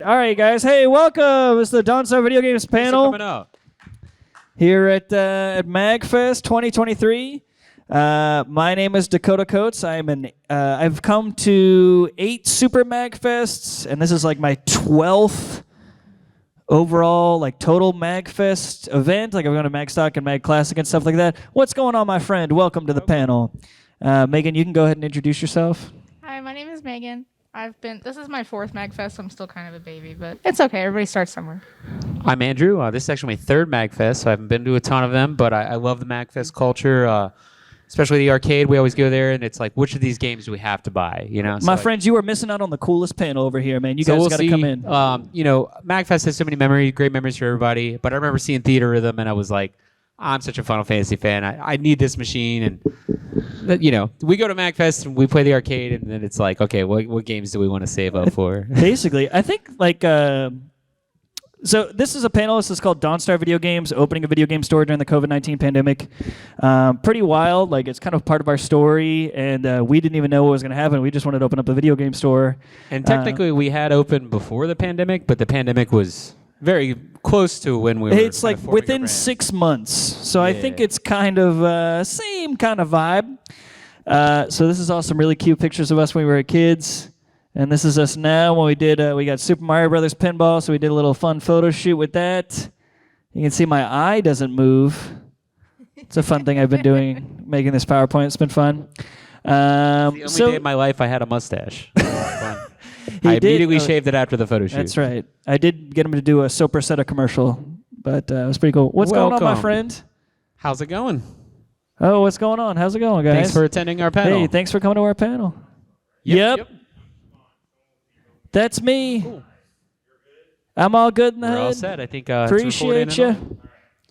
All right, guys. Hey, welcome. It's the DawnStar Video Games panel Coming up. here at MAGFest 2023. My name is Dakota Coates. I've come to 8 Super MAGFests, and this is like my 12th overall total MAGFest event. Like, I've gone to MAGStock and Mag Classic and stuff like that. What's going on, my friend? Welcome to the panel. Megan, you can go ahead and introduce yourself. Hi, my name is Megan. This is my 4th MAGFest, so I'm still kind of a baby, but it's okay. Everybody starts somewhere. I'm Andrew. This is actually my 3rd MAGFest, so I haven't been to a ton of them, but I love the MAGFest culture, especially the arcade. We always go there, and it's like, which of these games do we have to buy? My friends, you are missing out on the coolest panel over here, man. You guys got to come in. MAGFest has so many great memories for everybody, but I remember seeing Theater Rhythm, and I was like, I'm such a Final Fantasy fan. I need this machine, and we go to MAGFest and we play the arcade, and then it's like, okay, what games do we want to save up for? Basically, I think so this is a panel. This is called DawnStar Video Games, opening a video game store during the COVID-19 pandemic. Pretty wild. Like, it's kind of part of our story, and we didn't even know what was going to happen. We just wanted to open up a video game store. And technically, we had opened before the pandemic, but the pandemic was very close to when we were. It's like within 6 months. So I think it's kind of same kind of vibe. So this is all some really cute pictures of us when we were kids. And this is us now when we got Super Mario Brothers pinball, so we did a little fun photo shoot with that. You can see my eye doesn't move. It's a fun thing I've been doing, making this PowerPoint. It's been fun. It's the only day of my life I had a mustache. I immediately shaved it after the photo shoot. That's right. I did get him to do a Sopraceta commercial, but it was pretty cool. What's going on, my friend? How's it going? Oh, what's going on? How's it going, guys? Thanks for attending our panel. Hey, thanks for coming to our panel. Yep. That's me. Cool. I'm all good in the We're hood. all set. I think Appreciate you.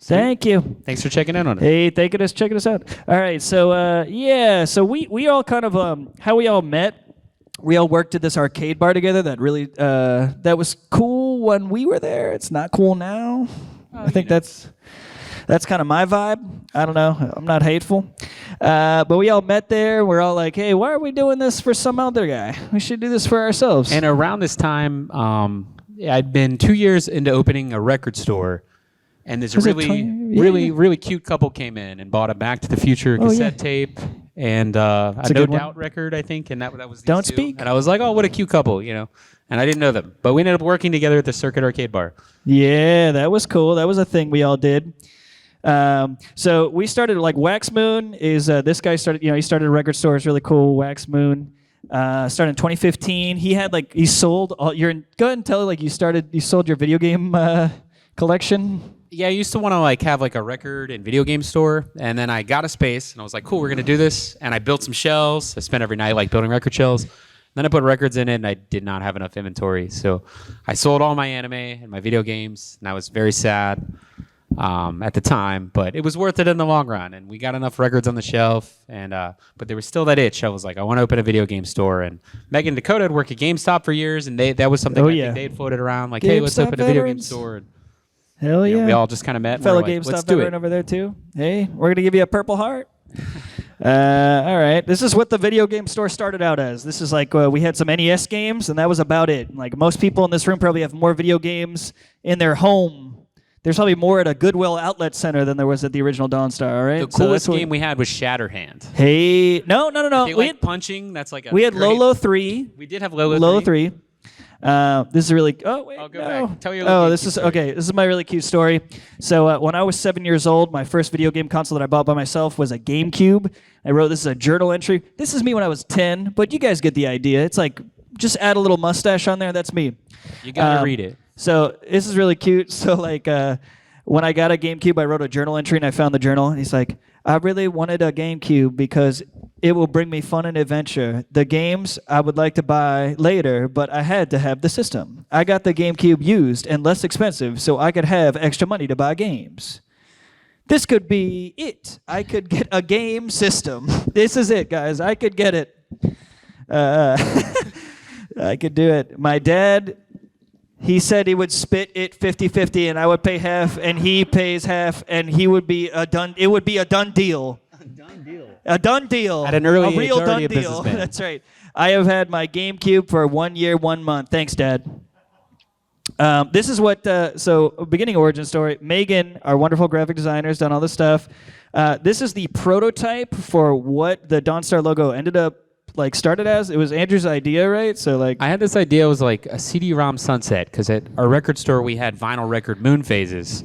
Thank you. Thanks for checking in on it. Hey, thank you for checking us out. All right, so so we all kind of how we all met. We all worked at this arcade bar together. That really that was cool when we were there. It's not cool now. I think that's kind of my vibe. I don't know. I'm not hateful. But we all met there. We're all like, hey, why are we doing this for some other guy? We should do this for ourselves. And around this time, I'd been 2 years into opening a record store. And this really cute couple came in and bought a Back to the Future cassette tape and a No Doubt record, I think. And that was these Don't two. Speak. And I was like, oh, what a cute couple, And I didn't know them. But we ended up working together at the Circuit Arcade Bar. Yeah, that was cool. That was a thing we all did. So we started Wax Moon is this guy started, he started a record store. It's really cool. Wax Moon started in 2015. He had he sold all go ahead and tell you sold your video game collection. Yeah, I used to want to have a record and video game store, and then I got a space, and I was like, cool, we're gonna do this. And I built some shelves. I spent every night building record shelves. Then I put records in it, and I did not have enough inventory, so I sold all my anime and my video games, and I was very sad at the time, but it was worth it in the long run. And we got enough records on the shelf, and but there was still that itch. I was like, I want to open a video game store. And Megan and Dakota had worked at GameStop for years, and that was something I think they'd floated around, hey, let's open a video game store. Hell yeah. We all just kind of met. Fellow and GameStop veteran over there too. Hey, we're gonna give you a Purple Heart. All right. This is what the video game store started out as. This is we had some NES games, and that was about it. Most people in this room probably have more video games in their home. There's probably more at a Goodwill outlet center than there was at the original DawnStar, all right? The coolest game we had was Shatterhand. Hey, no. We had punching. That's we had Lolo 3. We did have Lolo 3. This is really. Oh wait. I'll go back. Tell your this is story. Okay. This is my really cute story. So when I was 7 years old, my first video game console that I bought by myself was a GameCube. I wrote this as a journal entry. This is me when I was 10, but you guys get the idea. It's just add a little mustache on there. That's me. You gotta read it. So this is really cute. So when I got a GameCube, I wrote a journal entry and I found the journal. And he's like, I really wanted a GameCube because it will bring me fun and adventure. The games I would like to buy later, but I had to have the system. I got the GameCube used and less expensive so I could have extra money to buy games. This could be it. I could get a game system. This is it, guys. I could get it. I could do it. My dad... He said he would split it 50-50 and I would pay half and he pays half and it would be a done deal. A done deal. A done deal. At an early a real age, done a deal. businessman. That's right. I have had my GameCube for 1 year, 1 month. Thanks, Dad. This is what, so beginning origin story, Megan, our wonderful graphic designer, has done all this stuff. This is the prototype for what the DawnStar logo ended up, like, started as. It was Andrew's idea, right? So, like, I had this idea. It was like a CD-ROM sunset, because at our record store, we had vinyl record moon phases.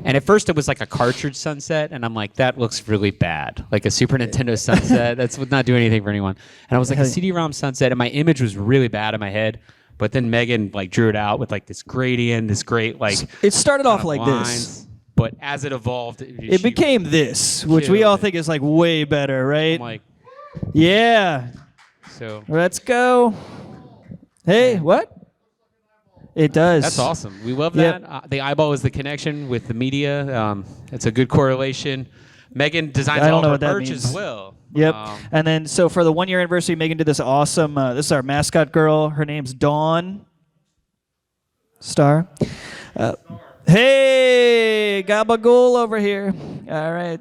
And at first, it was like a cartridge sunset, and I'm like, that looks really bad. Like a Super Nintendo sunset. That's would not do anything for anyone. And I was like, a CD-ROM sunset, and my image was really bad in my head. But then Megan like drew it out with like this gradient, this great like. It started off like lines, this. but as it evolved, It became this, which we all think is like way better, right? I'm like, yeah. so Let's go. Hey, what? It does. that's awesome. We love Yep. that. The eyeball is the connection with the media. It's a good correlation. Megan designs I don't all know her what that merch means. as well. Yep. And then, so for the 1 year anniversary, Megan did this awesome. This is our mascot girl. Her name's DawnStar. Hey, Gabagool over here. All right.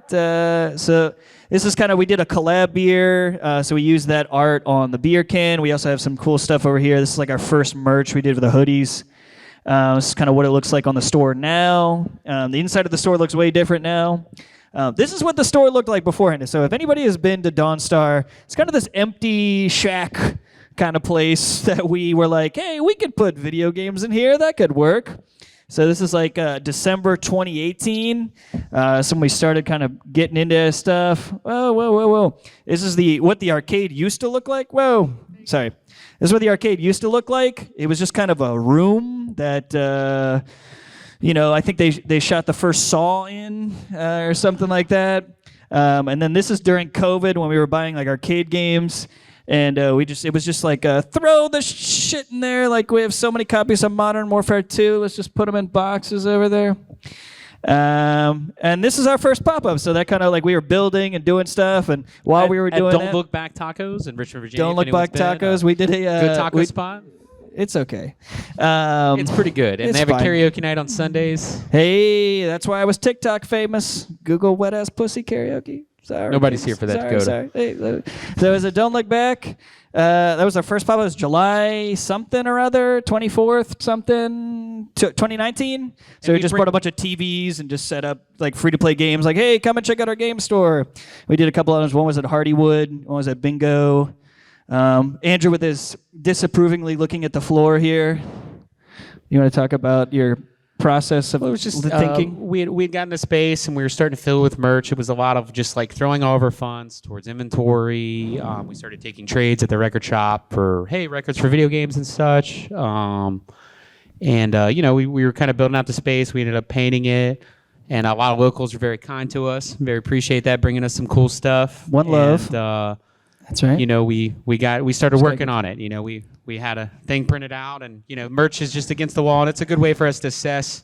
So this is kind of, we did a collab beer. So we used that art on the beer can. We also have some cool stuff over here. This is like our first merch we did with the hoodies. This is kind of what it looks like on the store now. The inside of the store looks way different now. This is what the store looked like beforehand. So if anybody has been to DawnStar, it's kind of this empty shack kind of place that we were like, hey, we could put video games in here. That could work. So this is like December 2018. So when we started kind of getting into stuff. Whoa. This is what the arcade used to look like. Whoa. Sorry. This is what the arcade used to look like. It was just kind of a room that... I think they shot the first Saw in or something like that. And then this is during COVID when we were buying like arcade games, and it was just like throw the shit in there. Like we have so many copies of Modern Warfare 2. Let's just put them in boxes over there. And this is our first pop-up, so that kind of like we were building and doing stuff, and while we were doing Don't Look Back Tacos in Richmond, Virginia. Don't Look Back Tacos. We did a good taco spot. It's okay. It's pretty good. And it's they have fine. a karaoke night on Sundays. Hey, that's why I was TikTok famous. Google wet ass pussy karaoke. Sorry. Nobody's here for that to go to. Sorry. Hey, so it was a Don't Look Back. That was our first pop. It was July something or other, 24th something, 2019. So we just brought a bunch of TVs and just set up like free to play games. Like, hey, come and check out our game store. We did a couple others. One was at Hardywood. One was at Bingo. Andrew with his disapprovingly looking at the floor here. You want to talk about your process of Well, it was just the thinking? we had gotten a space and we were starting to fill it with merch. It was a lot of just like throwing all of our funds towards inventory. We started taking trades at the record shop for records for video games and such. We were kind of building out the space. We ended up painting it. And a lot of locals were very kind to us. Very appreciate that, bringing us some cool stuff. One love. And, That's right. we started working on it. We had a thing printed out, and merch is just against the wall, and it's a good way for us to assess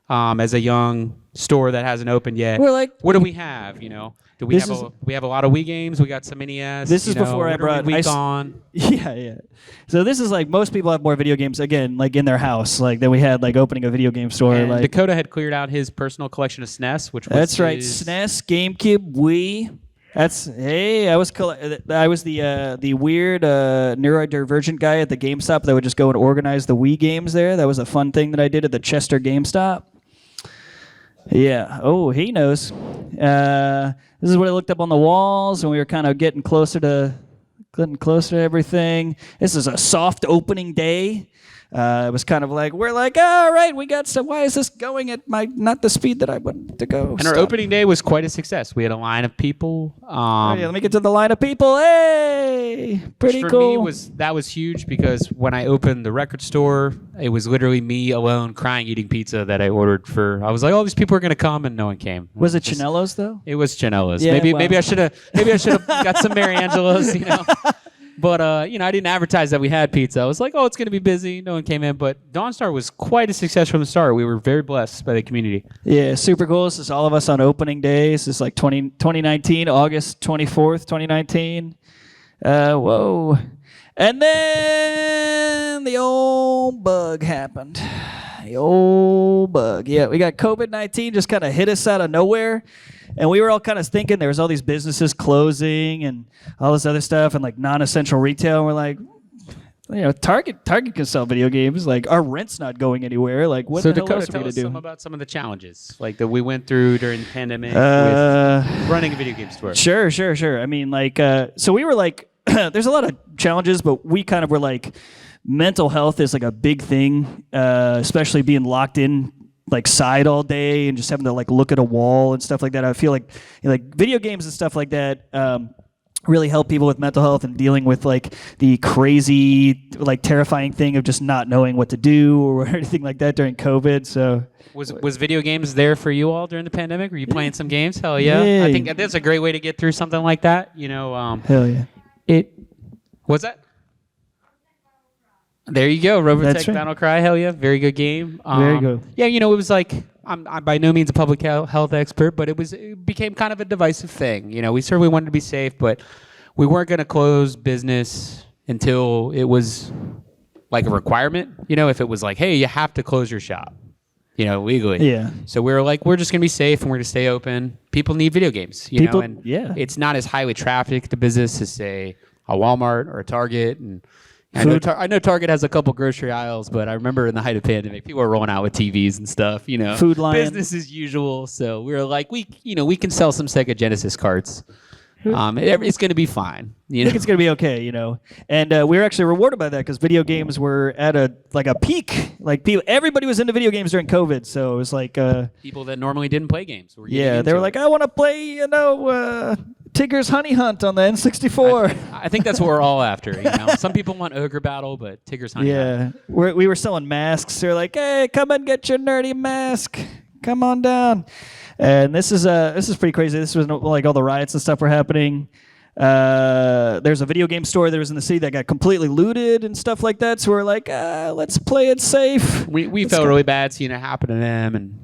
as a young store that hasn't opened yet. We're like, what do we have? Do we have a lot of Wii games? We got some NES. This is before I brought on. Yeah. So this is like most people have more video games again, like in their house, like than we had like opening a video game store. And like Dakota had cleared out his personal collection of SNES, which was that's right, his- SNES, GameCube, Wii. I was the weird neurodivergent guy at the GameStop that would just go and organize the Wii games there. That was a fun thing that I did at the Chester GameStop. Yeah. Oh, he knows. This is what I looked up on the walls when we were kind of getting closer to everything. This is a soft opening day. It was kind of like, we're like, all right, we got some. Why is this going at not the speed that I want to go? And our opening day was quite a success. We had a line of people. Let me get to the line of people. Hey, pretty for cool. me that was huge because when I opened the record store, it was literally me alone crying eating pizza that I ordered for. I was like, oh, these people are going to come, and no one came. Was it Chinello's though? It was Chinello's. Yeah, maybe I should have got some Mary Angelo's, But I didn't advertise that we had pizza. I was like, oh, it's going to be busy. No one came in. But DawnStar was quite a success from the start. We were very blessed by the community. Yeah, super cool. This is all of us on opening day. This is like 2019, August 24th, 2019. Whoa. And then the old bug happened. The old bug. Yeah, we got COVID-19 just kind of hit us out of nowhere. And we were all kind of thinking there was all these businesses closing and all this other stuff and like non-essential retail. And we're like, Target can sell video games. Like our rent's not going anywhere. Like what So the hell Dakota, else are we tell gonna us do? some about some of the challenges like that we went through during the pandemic with running a video game store. Sure. I mean, like, so we were like, there's a lot of challenges, but we kind of were like, mental health is like a big thing, especially being locked in like side all day and just having to like look at a wall and stuff like that. I feel like video games and stuff like that really help people with mental health and dealing with like the crazy, like terrifying thing of just not knowing what to do or anything like that during COVID. So was video games there for you all during the pandemic? Were you playing some games? Hell yeah. Yeah. I think that's a great way to get through something like that. hell yeah. What's that? There you go, Robotech That's right. Battle Cry. Hell yeah, very good game. Very good. Yeah, it was like I'm by no means a public health expert, but it became kind of a divisive thing. We certainly wanted to be safe, but we weren't going to close business until it was like a requirement. If it was like, hey, you have to close your shop, legally. Yeah. So we were like, we're just going to be safe and we're going to stay open. People need video games, People- and yeah. it's not as highly trafficked a business as say a Walmart or a Target and. I know Target has a couple grocery aisles, but I remember in the height of pandemic, people were rolling out with TVs and stuff. Food Lion. Business as usual. So we were like, we can sell some Sega Genesis carts. It's going to be fine. I think it's gonna be okay, And we were actually rewarded by that because video games were at a peak. Like everybody was into video games during COVID, so it was like people that normally didn't play games were getting they into were it. like, I want to play, Tigger's Honey Hunt on the N64. I think that's what we're all after. Some people want Ogre Battle, but Tigger's Honey. Yeah, we were selling masks. They're like, hey, come and get your nerdy mask. Come on down. And this is pretty crazy. This was like all the riots and stuff were happening. There's a video game store that was in the city that got completely looted and stuff like that. So we're like, let's play it safe. We felt really bad seeing it happen to them, and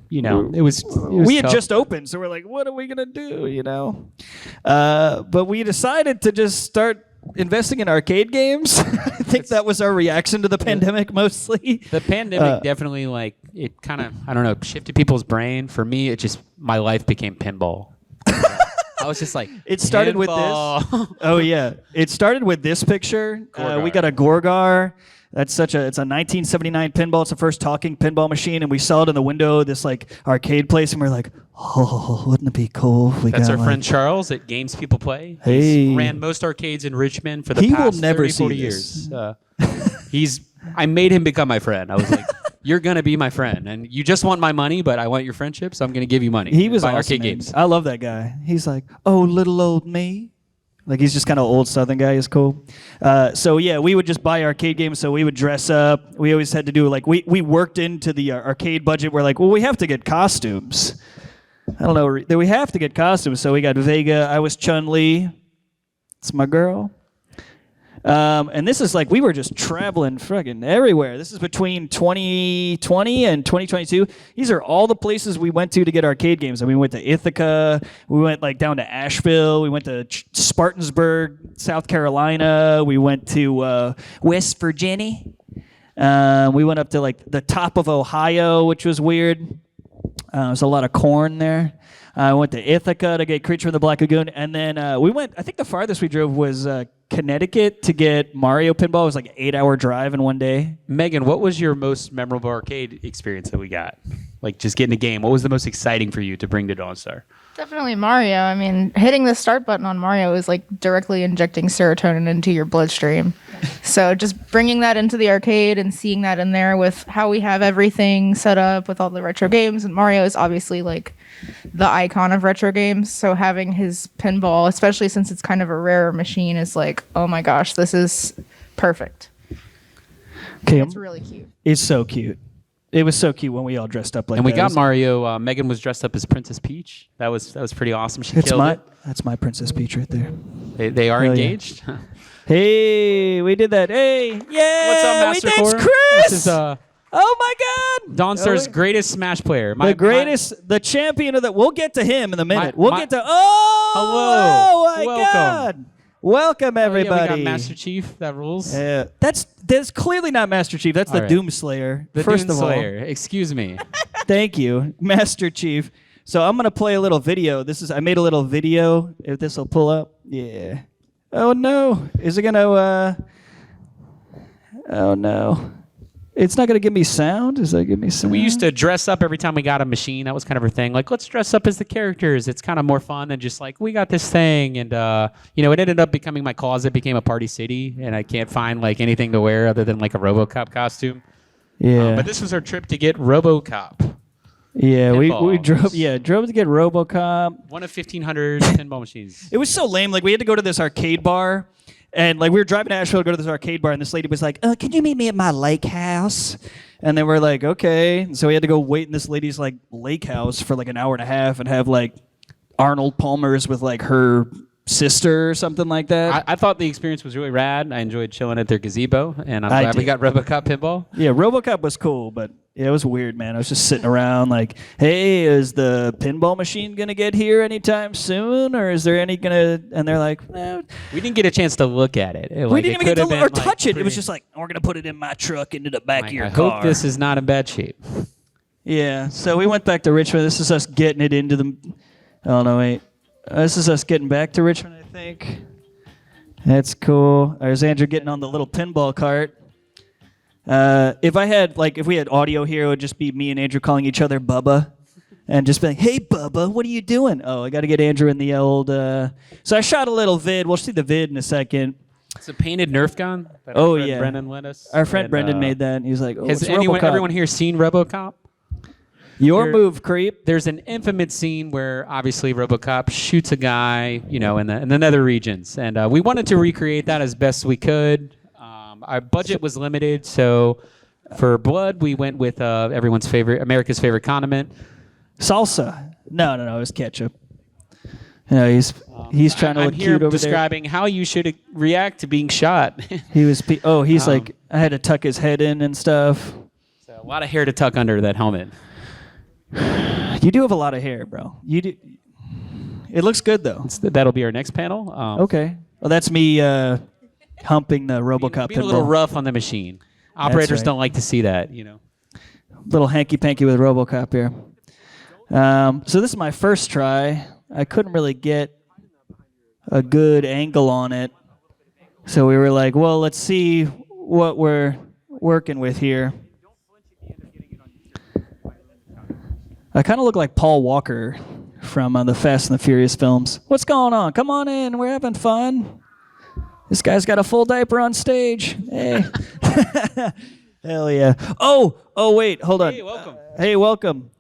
it was we had tough. just opened, so we're like, what are we gonna do? But we decided to just start investing in arcade games. I think that was our reaction to the pandemic mostly. The pandemic definitely it kind of I don't know shifted people's brain. For me, my life became pinball. I was just like, It started with pinball. this. Oh yeah, it started with this picture. Gorgar. We got a Gorgar. It's a 1979 pinball. It's the first talking pinball machine, and we saw it in the window of this like arcade place, and we're like, oh, wouldn't it be cool? If we That's got, our friend Charles at Games People Play. Hey. He's ran most arcades in Richmond for the He will past never 30, 40 see years. this. I made him become my friend. I was like, you're going to be my friend. And you just want my money, but I want your friendship, so I'm going to give you money. He was buy awesome, arcade man. games. I love that guy. He's like, oh, little old me. Like he's just kind of old Southern guy. He's cool. So yeah, we would just buy arcade games. So we would dress up. We always had to do like we worked into the arcade budget. We're like, well, we have to get costumes. I don't know. We have to get costumes. So we got Vega. I was Chun-Li. It's my girl. And this is like we were just traveling friggin' everywhere. This is between 2020 and 2022. These are all the places we went to get arcade games. I mean, we went to Ithaca. We went like down to Asheville. We went to Spartansburg, South Carolina. We went to West Virginia. We went up to like the top of Ohio, which was weird. There's a lot of corn there. I went to Ithaca to get Creature from the Black Lagoon, and then we went. I think the farthest we drove was Connecticut to get Mario Pinball. It was like an 8-hour drive in one day. Megan, what was your most memorable arcade experience that we got? Like just getting a game. What was the most exciting for you to bring to DawnStar? Definitely Mario. I mean, hitting the start button on Mario is like directly injecting serotonin into your bloodstream. So just bringing that into the arcade and seeing that in there with how we have everything set up with all the retro games. And Mario is obviously like the icon of retro games. So having his pinball, especially since it's kind of a rare machine, is like, oh my gosh, this is perfect. Okay, It's really cute. it's so cute. It was so cute when we all dressed up like And we that. got Mario. Megan was dressed up as Princess Peach. That was pretty awesome. She killed it. That's my Princess Peach right there. They are Hell yeah. engaged. Hey, we did that. Hey, yeah. What's up, Master we Core? danced Chris. This is oh my God. DawnStar's Oh, greatest Smash player. the champion of the. We'll get to him in a minute. Hello. Oh my Welcome. God. Welcome everybody. Yeah, we got Master Chief. That rules. That's clearly not Master Chief. That's the All right. Doomslayer. The First Doomslayer. Excuse me. of all, thank you, Master Chief. So I'm gonna play a little video. I made a little video. If this will pull up, yeah. Oh no, is it gonna? Oh no. It's not going to give me sound? Is that give me sound? We used to dress up every time we got a machine. That was kind of our thing. Like, let's dress up as the characters. It's kind of more fun than just like, we got this thing. And, you know, it ended up becoming my closet, became a party city. And I can't find like anything to wear other than like a RoboCop costume. Yeah. But this was our trip to get RoboCop. Yeah, we Pinballs. drove to get RoboCop. One of 1,500 pinball machines. It was so lame. Like we had to go to this arcade bar, and like we were driving to Asheville to go to this arcade bar, and this lady was like, "Can you meet me at my lake house?" And then we're like, "Okay." And so we had to go wait in this lady's like lake house for like an hour and a half, and have like Arnold Palmer's with like her sister or something like that. I thought the experience was really rad. I enjoyed chilling at their gazebo, and I'm glad we did. got RoboCop pinball. Yeah, RoboCop was cool, but yeah, it was weird, man. I was just sitting around like, "Hey, is the pinball machine gonna get here anytime soon, or is there any gonna?" And they're like, "No." We didn't get a chance to look at it. We didn't even get to or touch it. It was just like, "We're gonna put it in my truck into the back of your I car." hope this is not in bad shape. Yeah, so we went back to Richmond. This is us getting it into the. Oh no, wait. This is us getting back to Richmond, I think. That's cool. There's Andrew getting on the little pinball cart. If we had audio here, it would just be me and Andrew calling each other Bubba, and just be like, "Hey, Bubba, what are you doing?" Oh, I got to get Andrew in the old. So I shot a little vid. We'll see the vid in a second. It's a painted Nerf gun. That Oh, our friend yeah. Brendan lent us. Our friend And, Brendan made that, and he was like, "Oh, Has it's everyone RoboCop." here seen RoboCop? Your There- move, creep. There's an infamous scene where obviously RoboCop shoots a guy, you know, in the nether regions, and we wanted to recreate that as best we could. Our budget was limited, so for blood we went with America's favorite condiment. Salsa. No, it was ketchup. No, he's trying to I'm look here cute over describing how you should react to being shot. there. He's like, I had to tuck his head in and stuff. So a lot of hair to tuck under that helmet. You do have a lot of hair, bro. You do. It looks good though. That'll be our next panel. Okay. Well, that's me humping the RoboCop Being a little pinball. rough on the machine. Operators right. don't like to see that, you know. Little hanky panky with RoboCop here. So this is my first try. I couldn't really get a good angle on it, so we were like, well, let's see what we're working with here. I kind of look like Paul Walker from the Fast and the Furious films. What's going on? Come on in. We're having fun. This guy's got a full diaper on stage. Hey. Hell yeah. Oh, wait. Hold on. Hey, welcome. Hey, welcome.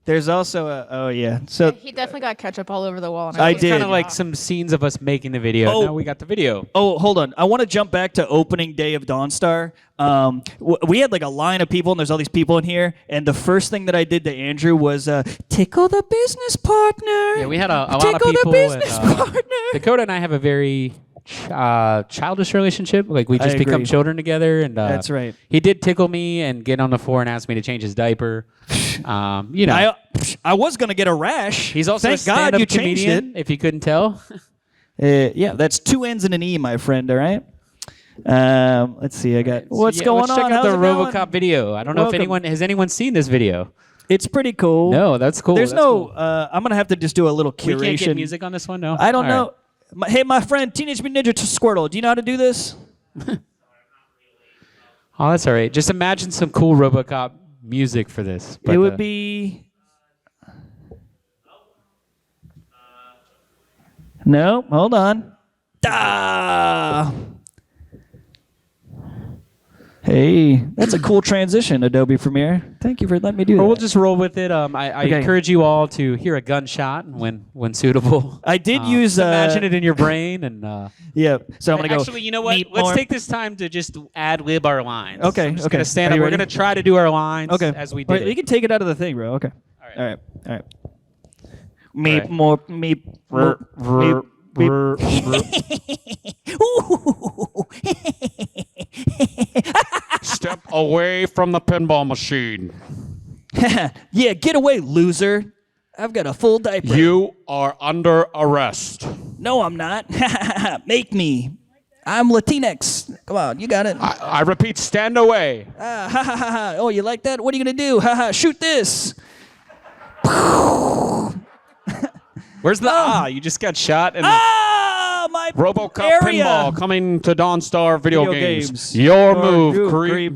There's also oh, yeah. So He definitely got ketchup all over the wall. And I was did. Kind kinda of like not. some scenes of us making the video. Oh. Now we got the video. Oh, hold on. I want to jump back to opening day of DawnStar. We had like a line of people, and there's all these people in here. And the first thing that I did to Andrew was tickle the business partner. Yeah, we had a lot of Tickle people. the business and, partner. Dakota and I have a very childish relationship. Like we just agree. become children together. And That's right. He did tickle me and get on the floor and ask me to change his diaper. You know, I was gonna get a rash. he's also Thank a God stand-up you changed comedian. If you couldn't tell. it. Yeah, that's 2 N's and an E, my friend. All right. Let's see. I got what's going let's on. Check out How's the it going? RoboCop video. I don't know Welcome. if anyone seen this video. It's pretty cool. No, that's cool. There's That's no. cool. I'm gonna have to just do a little We curation. can't get music on this one. No, I don't All know. Hey, my friend, Teenage Mutant Ninja Squirtle. Do you know how to do this? Oh, that's all right. Just imagine some cool RoboCop music for this. It would be. No, hold on. Ah. Hey, that's a cool transition, Adobe Premiere. Thank you for letting me do that. Or we'll just roll with it. I Okay. encourage you all to hear a gunshot when suitable. I did use. Just imagine it in your brain and. Yeah. So I'm gonna go. Actually, you know what? meet Let's more. take this time to just ad lib our lines. Okay, I'm just okay. Gonna stand Are up. you We're ready? gonna try to do our lines Okay. as we Wait, did. you can take it out of the thing, bro. Okay. All right. Meep right. more meep. Meep. Step away from the pinball machine. Yeah, get away, loser. I've got a full diaper. You are under arrest. No, I'm not. Make me. I'm Latinx. Come on, you got it. I repeat, stand away. Oh, you like that? What are you gonna do? Shoot this. Where's the You just got shot and Ah, my my RoboCop area. Pinball coming to DawnStar video games. Your Your move, creep.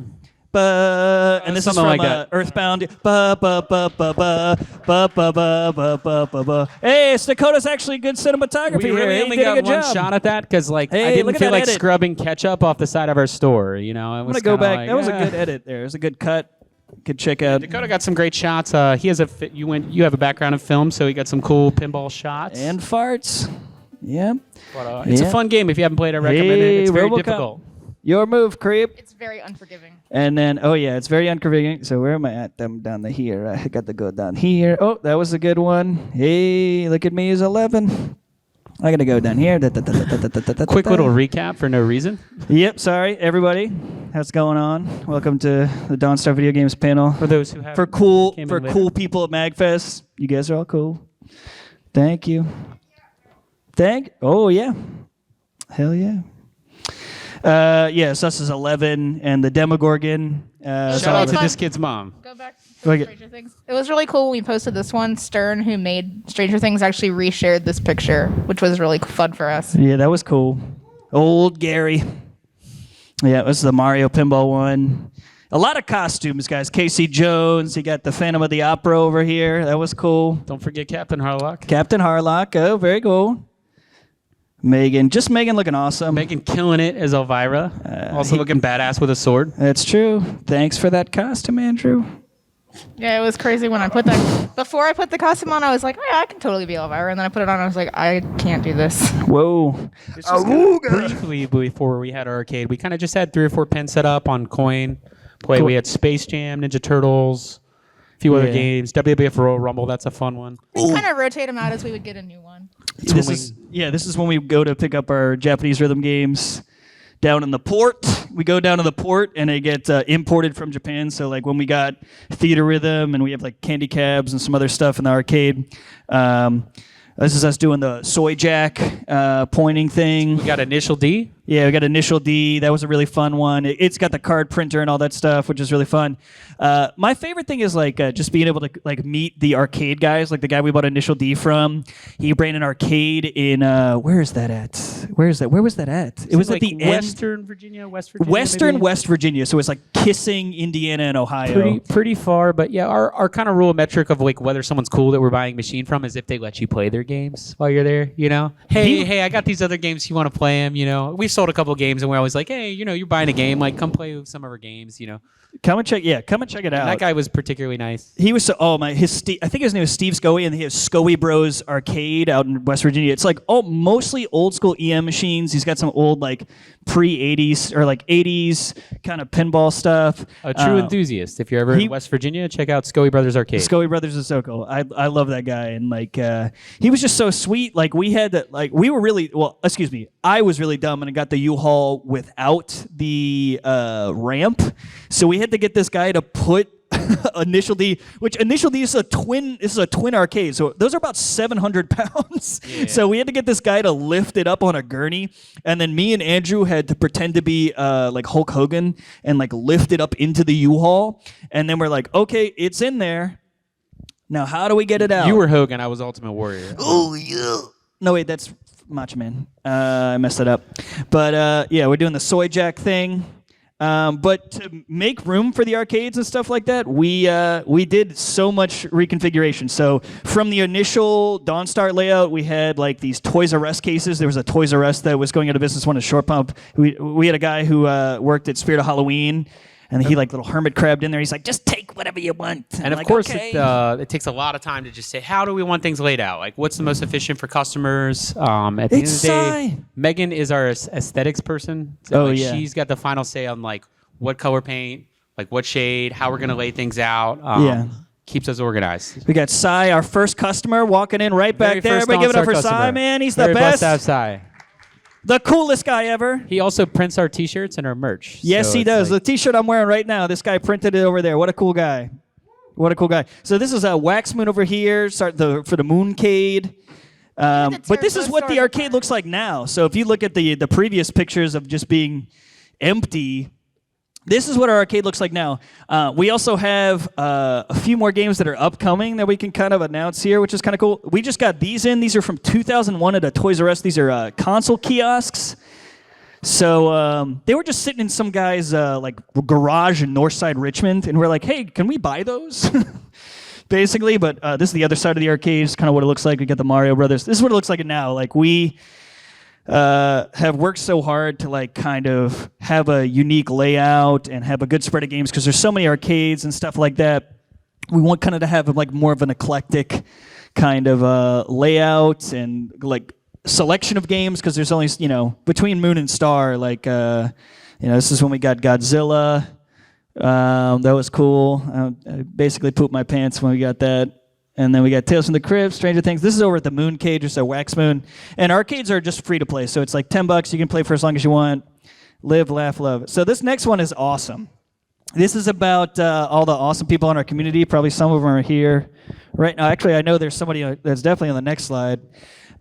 And this is Something from like that. Earthbound. Ba, ba, ba, ba, ba, ba, ba, ba, ba, ba, ba, ba. Hey, it's Dakota's actually good cinematography We here. really He only did a got good one job. shot at that because, like, Hey, I look didn't at feel that like edit. scrubbing ketchup off the side of our store. You know, I'm gonna go back. That was a good edit there. It was a good cut. Good check out. Dakota got some great shots. He has you have a background in film, so he got some cool pinball shots. And farts. Yeah. But, it's Yeah. a fun game. If you haven't played, I recommend it. Hey, It's very RoboCop. difficult. Your move, creep. It's very unforgiving. And then, oh yeah, it's very inconvenient. So where am I at? I'm down here. I got to go down here. Oh, that was a good one. Hey, look at me as 11. I got to go down here. Quick little recap for no reason. Yep, sorry, everybody. What's going on? Welcome to the DawnStar Video Games panel. For those who have For cool people at MAGFest. You guys are all cool. Thank you. Oh yeah. Hell yeah. Yes, us is 11 and the Demogorgon. Shout out to fun. this kid's mom. Go back to Go ahead. Stranger Things. It was really cool when we posted this one. Stern, who made Stranger Things, actually reshared this picture, which was really fun for us. Yeah, that was cool. Old Gary. Yeah, it was the Mario pinball one. A lot of costumes, guys. Casey Jones. You got the Phantom of the Opera over here. That was cool. Don't forget Captain Harlock. Captain Harlock. Oh, very cool. Megan. Just Megan looking awesome. Megan killing it as Elvira. Also looking badass with a sword. That's true. Thanks for that costume, Andrew. Yeah, it was crazy when I put that. Before I put the costume on, I was like, oh, yeah, I can totally be Elvira. And then I put it on, and I was like, I can't do this. Whoa. Briefly before we had our arcade, we kind of just had 3 or 4 pens set up on coin play. Cool. We had Space Jam, Ninja Turtles, a few other Yeah. games. WWF Royal Rumble, that's a fun one. We kind of rotate them out as we would get a new one. This is when we go to pick up our Japanese rhythm games down in the port. We go down to the port and they get imported from Japan. So like when we got Theater Rhythm and we have like Candy Cabs and some other stuff in the arcade. This is us doing the soy jack pointing thing. We got Initial D. Yeah, we got Initial D. That was a really fun one. It's got the card printer and all that stuff, which is really fun. My favorite thing is like just being able to like meet the arcade guys, like the guy we bought Initial D from. He ran an arcade in where is that at? Where was that at? It was like at the end. Western Virginia, West Virginia. Western maybe? West Virginia. So it's like kissing Indiana and Ohio. Pretty far, but yeah, our kind of rule metric of like whether someone's cool that we're buying a machine from is if they let you play their games while you're there. You know, hey, I got these other games. You want to play them? You know, we've sold a couple games and we're always like, hey, you know, you're buying a game, like come play with some of our games. You know, Come and check it out. that guy was particularly nice. He was I think his name was Steve Scoey, and he has Scoey Bros Arcade out in West Virginia. It's like mostly old school EM machines. He's got some old like pre-80s or like 80s kind of pinball stuff. A true enthusiast. If you're ever in West Virginia, check out Scoey Brothers Arcade. Scoey Brothers is so cool. I love that guy, and like he was just so sweet. Like we had that. Like we were really I was really dumb and I got the U-Haul without the ramp, so we had to get this guy to put Initial D, which Initial D is a twin. This is a twin arcade, so those are about 700 pounds. Yeah. So we had to get this guy to lift it up on a gurney, and then me and Andrew had to pretend to be like Hulk Hogan and like lift it up into the U-Haul, and then we're like, okay, it's in there. Now how do we get it out? You were Hogan. I was Ultimate Warrior. Oh yeah. No wait, that's Macho Man. I messed it up. But yeah, we're doing the soy jack thing. But to make room for the arcades and stuff like that, we did so much reconfiguration. So from the initial DawnStar layout, we had like these Toys R Us cases. There was a Toys R Us that was going out of business, one at Short Pump. We had a guy who worked at Spirit of Halloween, and he like little hermit crabbed in there. He's like, just take whatever you want. And I'm of like, course, okay. it takes a lot of time to just say, how do we want things laid out? Like, what's the most efficient for customers? At the end of the day, Megan is our aesthetics person. So, like, yeah. she's got the final say on like what color paint, like what shade, how we're gonna lay things out. Yeah. Keeps us organized. We got Cy, our first customer, walking in right Very back there. first Everybody give it up for DawnStar Cy, customer. man. He's Very the blessed best. to have Cy. The coolest guy ever. He also prints our T-shirts and our merch. Yes, So he it's does. like- The T-shirt I'm wearing right now, this guy printed it over there. What a cool guy. What a cool guy. So this is a Wax Moon over here for the Mooncade. But this is what the arcade looks like now. So if you look at the previous pictures of just being empty, this is what our arcade looks like now. We also have a few more games that are upcoming that we can kind of announce here, which is kind of cool. We just got these in. These are from 2001 at a Toys R Us. These are console kiosks. So they were just sitting in some guy's like garage in Northside Richmond, and we're like, hey, can we buy those? Basically, but this is the other side of the arcade. It's kind of what it looks like. We got the Mario Brothers. This is what it looks like now. Like we have worked so hard to like kind of have a unique layout and have a good spread of games because there's so many arcades and stuff like that. We want kind of to have like more of an eclectic kind of layout and like selection of games because there's only between Moon and Star like this is when we got Godzilla. That was cool. I basically pooped my pants when we got that. And then we got Tales from the Crypt, Stranger Things. This is over at the Moon Cage, or so Wax Moon. And arcades are just free to play. So it's like $10. You can play for as long as you want. Live, laugh, love. So this next one is awesome. This is about all the awesome people in our community. Probably some of them are here right now. Actually, I know there's somebody that's definitely on the next slide.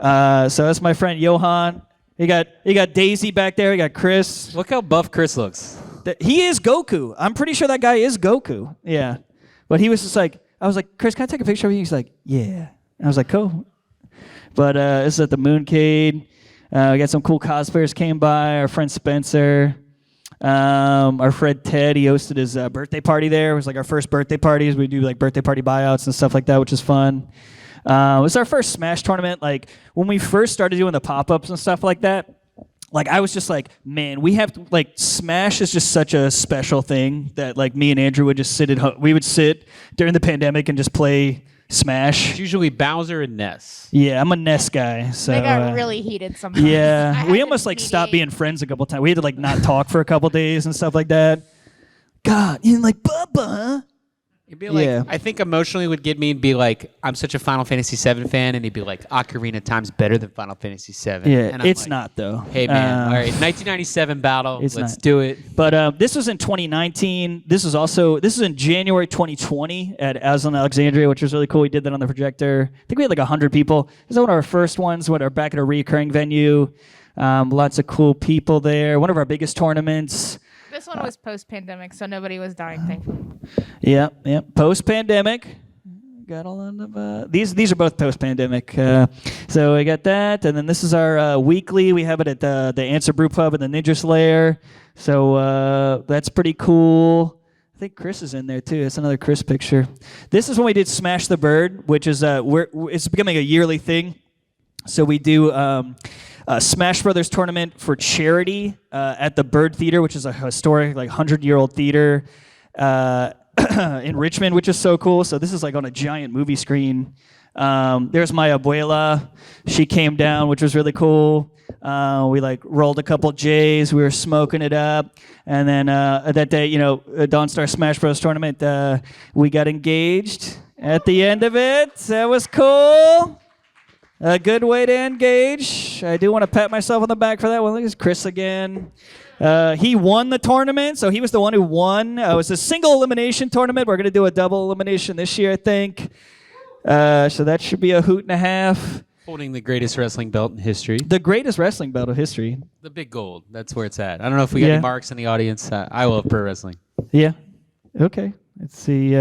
So that's my friend Johan. You got Daisy back there. You got Chris. Look how buff Chris looks. He is Goku. I'm pretty sure that guy is Goku. Yeah. But he was just like, I was like, Chris, can I take a picture of you? He's like, yeah. And I was like, cool. But this is at the Mooncade. We got some cool cosplayers came by. Our friend Spencer. Our friend Ted, he hosted his birthday party there. It was like our first birthday parties. We do like birthday party buyouts and stuff like that, which is fun. It was our first Smash tournament. Like when we first started doing the pop-ups and stuff like that, like I was just like, man, we have to, like Smash is just such a special thing that like me and Andrew would just sit at home. We would sit during the pandemic and just play Smash. It's usually Bowser and Ness. Yeah, I'm a Ness guy. So They got really heated sometimes. yeah, we almost like stopped being friends a couple times. We had to like not talk for a couple days and stuff like that. God, you're like Bubba. It'd be like, Yeah. I think emotionally would get me and be like, I'm such a Final Fantasy VII fan, and he'd be like, Ocarina of Time's better than Final Fantasy VII. Yeah, and I'm it's like, not though. Hey man, all right, 1997 battle, it's let's not. do it. But this was in 2019. This is in January 2020 at Aslan Alexandria, which was really cool. We did that on the projector. I think we had like 100 people. This is one of our first ones. We're back at a recurring venue. Lots of cool people there. One of our biggest tournaments. This one was post-pandemic, so nobody was dying, thankfully. Yeah. Post-pandemic. Got all of these are both post-pandemic. So we got that, and then this is our weekly. We have it at the Answer Brew Pub and the Ninja Slayer. So that's pretty cool. I think Chris is in there too. That's another Chris picture. This is when we did Smash the Bird, which is it's becoming a yearly thing. So we do a Smash Brothers tournament for charity at the Bird Theater, which is a historic, like 100-year-old theater in Richmond, which is so cool. So this is like on a giant movie screen. There's my abuela. She came down, which was really cool. We like rolled a couple J's. We were smoking it up. And then that day, a DawnStar Smash Bros. Tournament, we got engaged at the end of it. That was cool. A good way to engage. I do want to pat myself on the back for that one. Look at Chris again. He won the tournament, so he was the one who won. It was a single elimination tournament. We're going to do a double elimination this year, I think. So that should be a hoot and a half. Holding the greatest wrestling belt in history. The greatest wrestling belt of history. The big gold. That's where it's at. I don't know if we got Yeah. any marks in the audience. I love pro wrestling. Yeah. Okay. Let's see.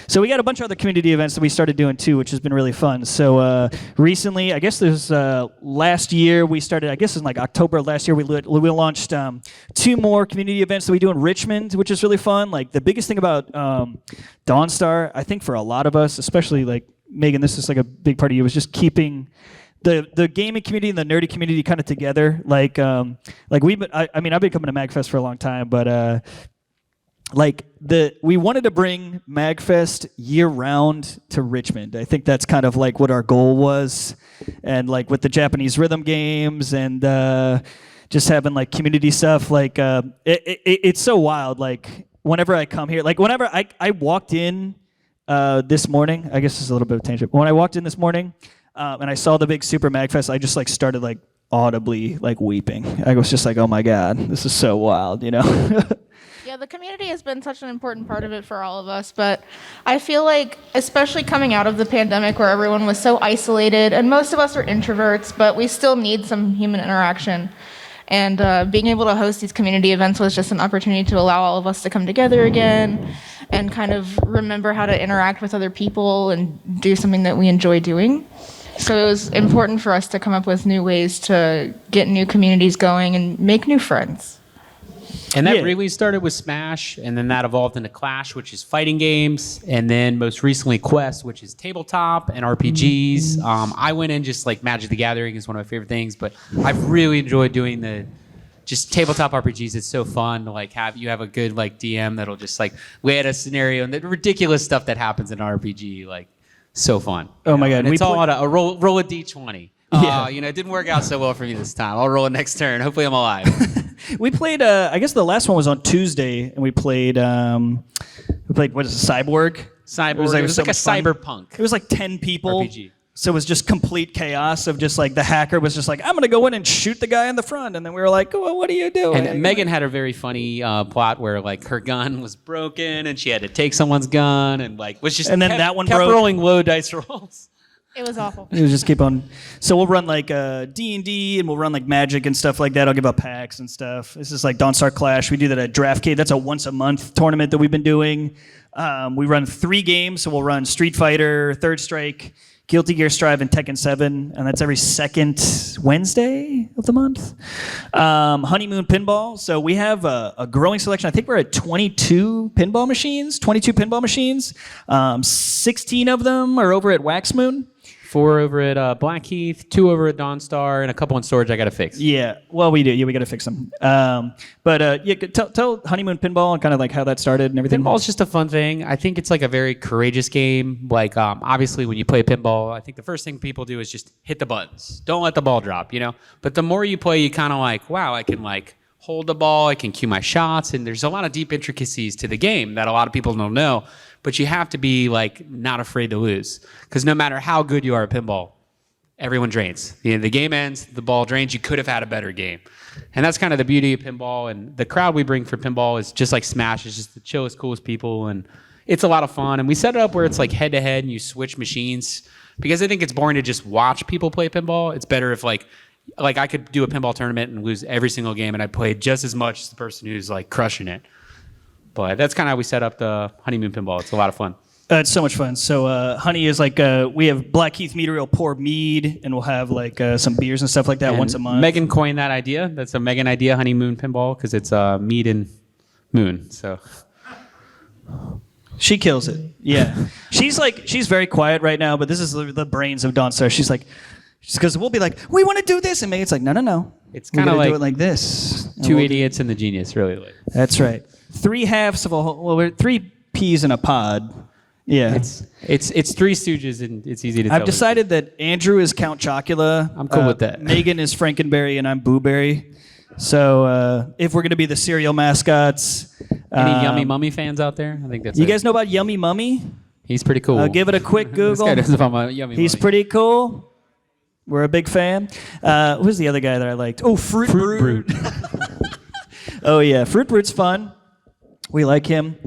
So we got a bunch of other community events that we started doing too, which has been really fun. So recently, I guess there's last year we started. I guess in like October of last year we launched 2 more community events that we do in Richmond, which is really fun. Like the biggest thing about DawnStar, I think for a lot of us, especially like Megan, this is like a big part of you, was just keeping the gaming community and the nerdy community kind of together. Like we've been. I've been coming to MAGFest for a long time, but. We wanted to bring MAGFest year-round to Richmond. I think that's kind of like what our goal was, and like with the Japanese rhythm games and just having like community stuff. Like it's so wild. Like whenever I come here, like whenever I walked in this morning, I guess this is a little bit of a tangent. But when I walked in this morning and I saw the big Super MAGFest, I just like started like audibly like weeping. I was just like, oh my God, this is so wild, Yeah, the community has been such an important part of it for all of us, but I feel like, especially coming out of the pandemic where everyone was so isolated, and most of us are introverts, but we still need some human interaction. And being able to host these community events was just an opportunity to allow all of us to come together again and kind of remember how to interact with other people and do something that we enjoy doing. So it was important for us to come up with new ways to get new communities going and make new friends. And that really started with Smash, and then that evolved into Clash, which is fighting games, and then most recently Quest, which is tabletop and RPGs. I went in just like Magic the Gathering is one of my favorite things, but I've really enjoyed doing the just tabletop RPGs. It's so fun to like have a good like DM that'll just like lay out a scenario and the ridiculous stuff that happens in an RPG, like so fun. Oh my God, and it's all on a roll a d20. Yeah. It didn't work out so well for me this time. I'll roll it next turn. Hopefully I'm alive. We played, I guess the last one was on Tuesday, and we played what is it, Cyborg? It was like a cyberpunk. It was like 10 people. RPG. So it was just complete chaos of just like the hacker was just like, I'm going to go in and shoot the guy in the front. And then we were like, well, what are you doing? And Megan had a very funny plot where like her gun was broken and she had to take someone's gun and like was just kept rolling low dice rolls. It was awful. It was just keep on. So we'll run like D&D and we'll run like Magic and stuff like that. I'll give out packs and stuff. This is like DawnStar Clash. We do that at Draftcade. That's a once a month tournament that we've been doing. We run 3 games. So we'll run Street Fighter, Third Strike, Guilty Gear Strive, and Tekken 7. And that's every second Wednesday of the month. Honeymoon Pinball. So we have a growing selection. I think we're at 22 pinball machines. 16 of them are over at Waxmoon. 4 over at Blackheath, 2 over at DawnStar, and a couple in storage I got to fix. Yeah, well, we do. Yeah, we got to fix them. Tell Honeymoon Pinball and kind of like how that started and everything. Pinball's just a fun thing. I think it's like a very courageous game. Like, obviously, when you play pinball, I think the first thing people do is just hit the buttons. Don't let the ball drop, But the more you play, you kind of like, wow, I can like hold the ball, I can cue my shots, and there's a lot of deep intricacies to the game that a lot of people don't know. But you have to be like not afraid to lose, because no matter how good you are at pinball, everyone drains. The game ends, the ball drains. You could have had a better game, and that's kind of the beauty of pinball. And the crowd we bring for pinball is just like Smash. It's just the chillest, coolest people, and it's a lot of fun. And we set it up where it's like head to head, and you switch machines, because I think it's boring to just watch people play pinball. It's better if like I could do a pinball tournament and lose every single game, and I played just as much as the person who's like crushing it. But that's kind of how we set up the Honeymoon Pinball. It's a lot of fun. It's so much fun. So Honey is like, we have Blackheath Meadery will pour mead, and we'll have like some beers and stuff like that once a month. Megan coined that idea. That's a Megan idea, Honeymoon Pinball, because it's mead and moon. So she kills it. Yeah. She's very quiet right now, but this is the brains of DawnStar. She's like, because we'll be like, we want to do this, and Megan's like, no. It's kind of like do it like this. Two idiots and the genius, really. Like. That's right. 3 halves of a whole. Well, we're 3 peas in a pod. Yeah. It's 3 Stooges, and it's easy to tell. I've decided that Andrew is Count Chocula. I'm cool with that. Megan is Frankenberry, and I'm Booberry. So if we're gonna be the cereal mascots, any Yummy Mummy fans out there? I think that's. You guys know about Yummy Mummy? He's pretty cool. Give it a quick Google. This guy knows about Yummy Mummy. He's pretty cool. We're a big fan. Who's the other guy that I liked? Oh, Fruit Brute. Oh yeah, Fruit Brute's fun. We like him.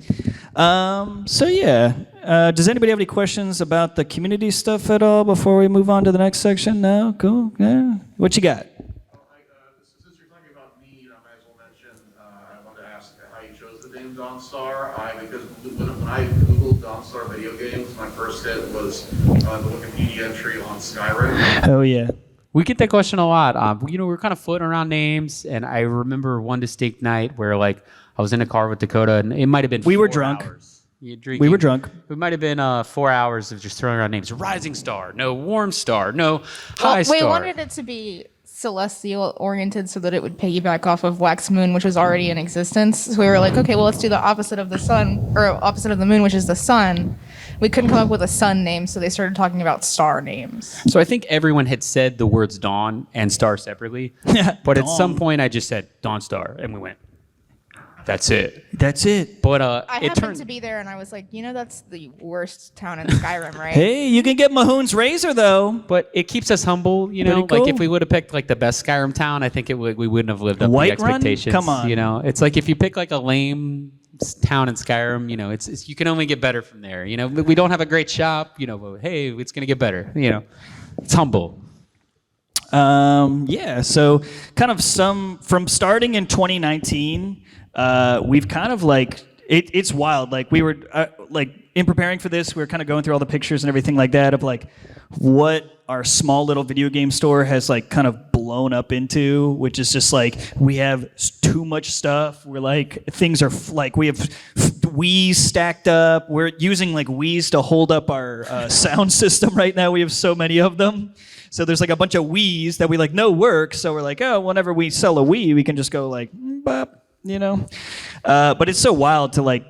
Does anybody have any questions about the community stuff at all before we move on to the next section? No? Cool. Yeah. What you got? Since you're talking about me, I might as well mention, I wanted to ask how you chose the name DawnStar. Because when I Googled DawnStar video games, my first hit was the Wikipedia entry on Skyrim. Oh, yeah. We get that question a lot. We're kind of floating around names, and I remember one distinct night where like I was in a car with Dakota, and it might have been we 4 were drunk. Hours. We were drunk. It might have been 4 hours of just throwing around names. Rising Star, no Warm Star, no High Star. We wanted it to be celestial oriented so that it would piggyback off of Wax Moon, which was already in existence. So we were like, okay, well, let's do the opposite of the sun, or opposite of the moon, which is the sun. We couldn't come up with a sun name, so they started talking about star names. So I think everyone had said the words dawn and star separately, but at some point I just said DawnStar, and we went, that's it. That's it. But I happened to be there, and I was like, that's the worst town in Skyrim, right? Hey, you can get Mahoon's Razor, though. But it keeps us humble, Cool. Like if we would have picked like the best Skyrim town, I think we wouldn't have lived up to the expectations. Come on. It's like if you pick like a lame town in Skyrim, it's you can only get better from there. We don't have a great shop, but hey, it's gonna get better. It's humble. Yeah, so kind of from starting in 2019, we've kind of like it's wild. Like we were like in preparing for this, we were kind of going through all the pictures and everything like that of like what our small little video game store has like kind of blown up into, which is just like we have too much stuff. We're like things are like we have Wii's stacked up. We're using like Wii's to hold up our sound system right now. We have so many of them. So there's like a bunch of Wii's that we like know work. So we're like, oh, whenever we sell a Wii, we can just go like, bop, you know. But it's so wild to like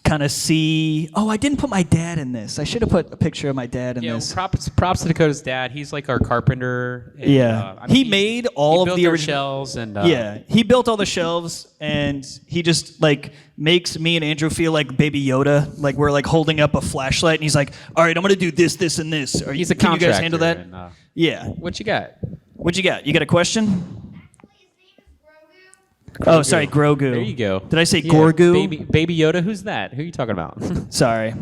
kind of see. Oh, I didn't put my dad in this. I should have put a picture of my dad in this. Props to Dakota's dad. He's like our carpenter. And, Yeah, he made all of the original shelves and yeah, he built all the shelves, and he just like makes me and Andrew feel like Baby Yoda, like we're like holding up a flashlight, and he's like, "All right, I'm gonna do this, this, and this." Or, he's a can you contractor. guys handle that? And, Yeah. what you got? What you got? You got a question? Oh, sorry, Grogu. There you go. Did I say Yeah, Gorgu? Baby Yoda. Who's that? Who are you talking about? Sorry,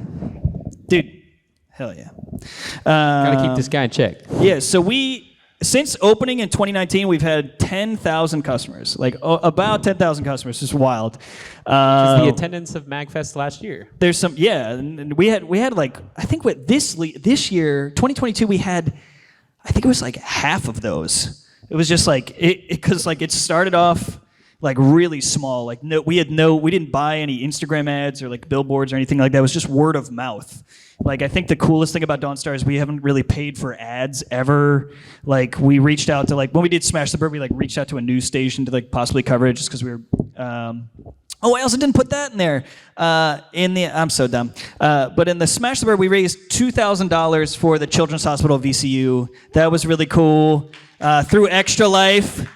dude. Hell yeah. Gotta keep this guy in check. Yeah, so since opening in 2019, we've had 10,000 customers, like about 10,000 customers. It's wild. It's the attendance of MAGFest last year. There's some, yeah, and we had like, I think what this year, 2022, we had, I think it was like half of those. It was just like, because like it started off like really small. Like we didn't buy any Instagram ads or like billboards or anything like that. It was just word of mouth. Like I think the coolest thing about DawnStar is we haven't really paid for ads ever. Like we reached out to like when we did Smash the Bird, we like reached out to a news station to like possibly cover it just because we were. Oh, I also didn't put that in there. I'm so dumb. But in the Smash the Bird, we raised $2,000 for the Children's Hospital VCU. That was really cool. Through Extra Life.